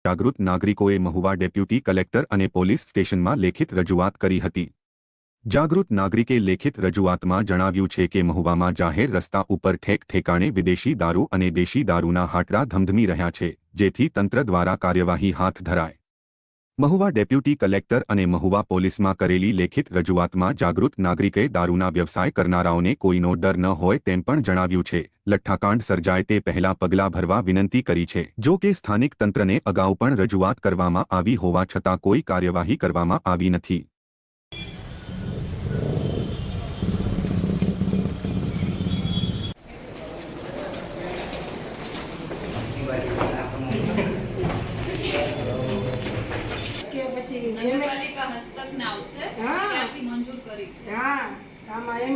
જાગૃત નાગરિકોએ Mahuva deputy collector અને પોલીસ સ્ટેશનમાં લેખિત રજૂઆત કરી હતી। જાગૃત નાગરિકે લેખિત રજૂઆતમાં જણાવ્યું છે કે મહુવામાં જાહેર રસ્તા ઉપર ઠેક ઠેકાણે વિદેશી દારૂ અને દેશી દારૂના હાટડા ધમધમી રહ્યા છે, જેથી તંત્ર દ્વારા કાર્યવાહી હાથ ધરાય। મહુવા ડેપ્યુટી કલેક્ટર અને મહુવા પોલીસમાં કરેલી લેખિત રજૂઆતમાં જાગૃત નાગરિકે દારૂના વ્યવસાય કરનારાઓને કોઈનો ડર ન હોય તેમ પણ જણાવ્યું છે। લઠ્ઠાકાંડ સર્જાય તે પહેલા પગલાં ભરવા વિનંતી કરી છે। જો કે સ્થાનિક તંત્રને અગાઉ પણ રજૂઆત કરવામાં આવી હોવા છતાં કોઈ કાર્યવાહી કરવામાં આવી નથી। નગરપાલિકા હસ્તકને આવશે ત્યાંથી મંજૂર કરી છે। હા આમાં એમ